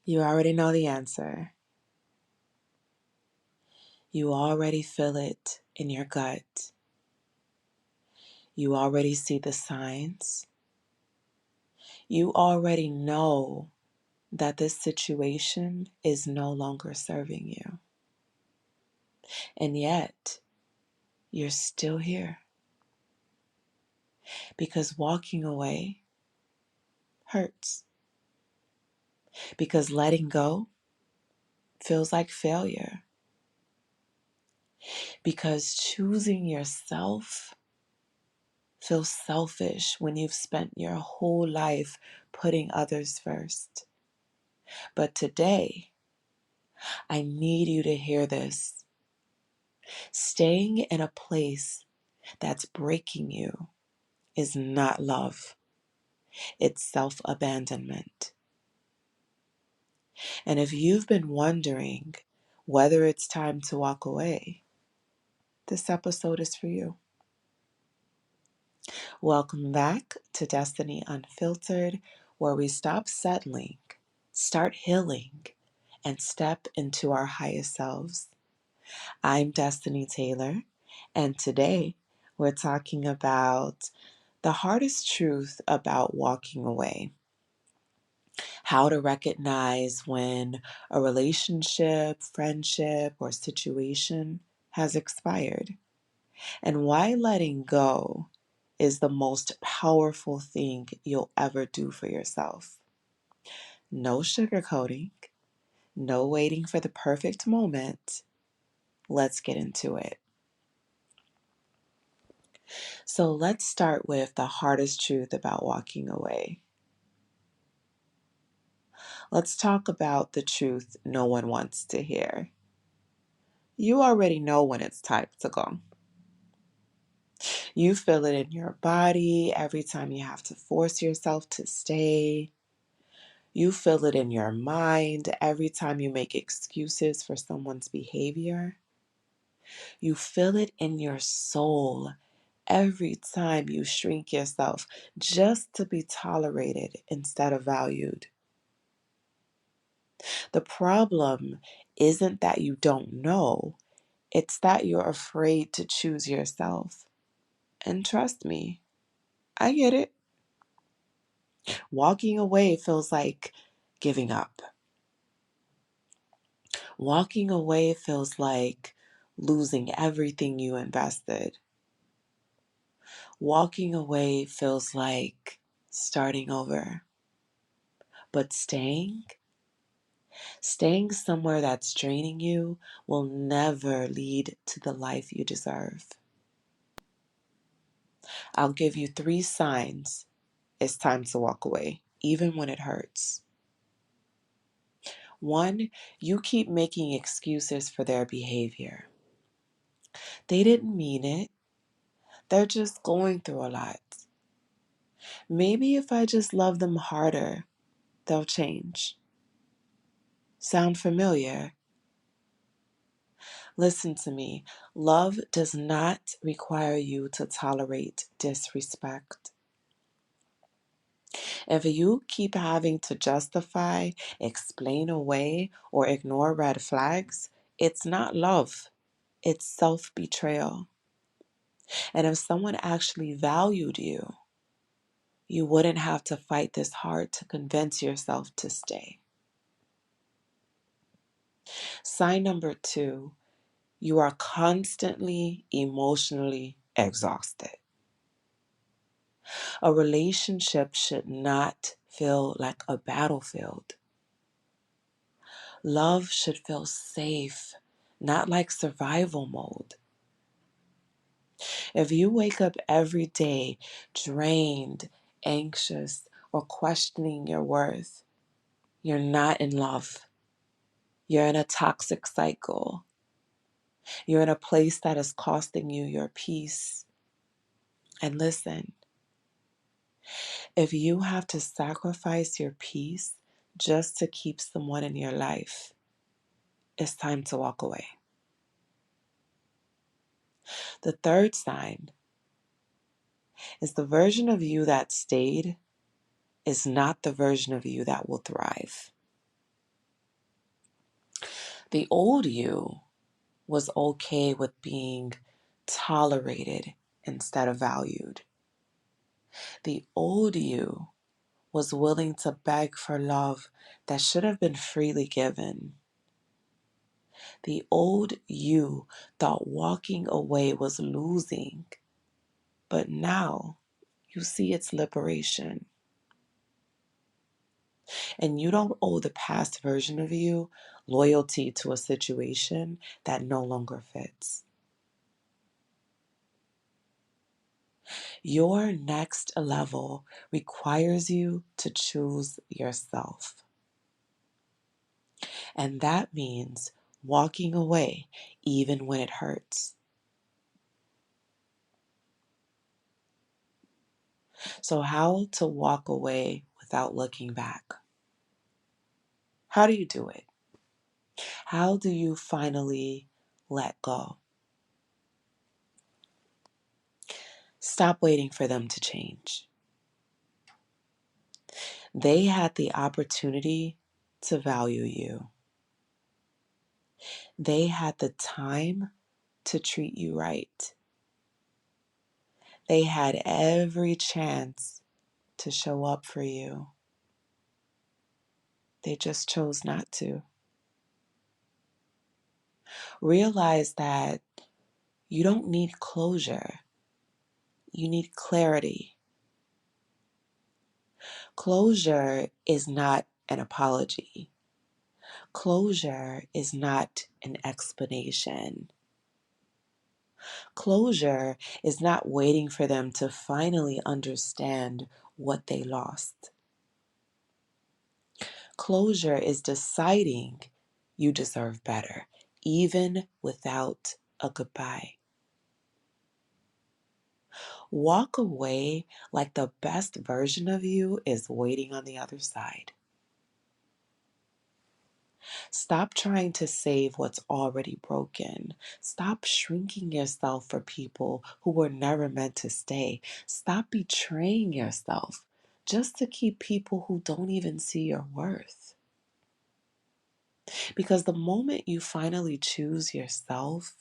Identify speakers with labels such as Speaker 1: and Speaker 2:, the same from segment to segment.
Speaker 1: You already know the answer. You already feel it in your gut. You already see the signs. You already know that this situation is no longer serving you. And yet, you're still here. Because walking away hurts. Because letting go feels like failure. Because choosing yourself feels selfish when you've spent your whole life putting others first. But today, I need you to hear this. Staying in a place that's breaking you is not love. It's self-abandonment. And if you've been wondering whether it's time to walk away, this episode is for you. Welcome back to Destini Unfiltered, where we stop settling, start healing, and step into our highest selves. I'm Destini Taylor, and today we're talking about the hardest truth about walking away. How to recognize when a relationship, friendship, or situation has expired, and why letting go is the most powerful thing you'll ever do for yourself. No sugarcoating, no waiting for the perfect moment. Let's get into it. So let's start with the hardest truth about walking away. Let's talk about the truth no one wants to hear. You already know when it's time to go. You feel it in your body every time you have to force yourself to stay. You feel it in your mind every time you make excuses for someone's behavior. You feel it in your soul every time you shrink yourself just to be tolerated instead of valued. The problem isn't that you don't know, it's that you're afraid to choose yourself. And trust me, I get it. Walking away feels like giving up. Walking away feels like losing everything you invested. Walking away feels like starting over. But staying somewhere that's draining you will never lead to the life you deserve. I'll give you 3 signs it's time to walk away, even when it hurts. 1, you keep making excuses for their behavior. They didn't mean it. They're just going through a lot. Maybe if I just love them harder, they'll change. Sound familiar? Listen to me. Love does not require you to tolerate disrespect. If you keep having to justify, explain away, or ignore red flags, it's not love. It's self-betrayal. And if someone actually valued you, you wouldn't have to fight this hard to convince yourself to stay. Sign number 2, you are constantly emotionally exhausted. A relationship should not feel like a battlefield. Love should feel safe, not like survival mode. If you wake up every day drained, anxious, or questioning your worth, you're not in love. You're in a toxic cycle. You're in a place that is costing you your peace. And listen, if you have to sacrifice your peace just to keep someone in your life, it's time to walk away. The 3rd sign is the version of you that stayed is not the version of you that will thrive. The old you was okay with being tolerated instead of valued. The old you was willing to beg for love that should have been freely given. The old you thought walking away was losing, but now you see its liberation. And you don't owe the past version of you loyalty to a situation that no longer fits. Your next level requires you to choose yourself. And that means walking away even when it hurts. So, how to walk away without looking back? How do you do it? How do you finally let go? Stop waiting for them to change. They had the opportunity to value you. They had the time to treat you right. They had every chance to show up for you. They just chose not to. Realize that you don't need closure. You need clarity. Closure is not an apology. Closure is not an explanation. Closure is not waiting for them to finally understand what they lost. Closure is deciding you deserve better, even without a goodbye. Walk away like the best version of you is waiting on the other side. Stop trying to save what's already broken. Stop shrinking yourself for people who were never meant to stay. Stop betraying yourself just to keep people who don't even see your worth. Because the moment you finally choose yourself,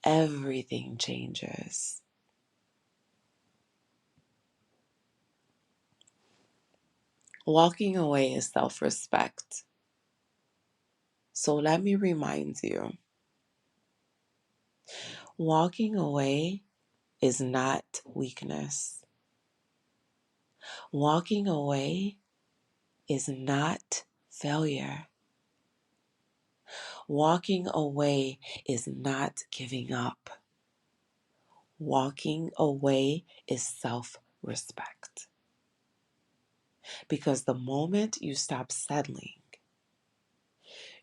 Speaker 1: everything changes. Walking away is self-respect. So let me remind you, walking away is not weakness. Walking away is not failure. Walking away is not giving up. Walking away is self-respect. Because the moment you stop settling,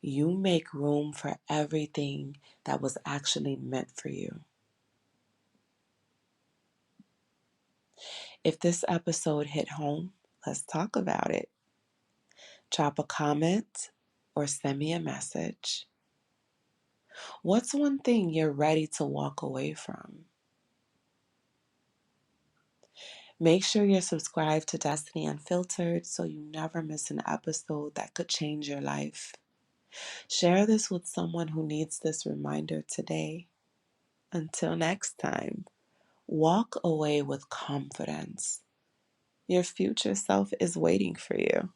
Speaker 1: you make room for everything that was actually meant for you. If this episode hit home, let's talk about it. Drop a comment or send me a message. What's one thing you're ready to walk away from? Make sure you're subscribed to Destiny Unfiltered so you never miss an episode that could change your life. Share this with someone who needs this reminder today. Until next time, walk away with confidence. Your future self is waiting for you.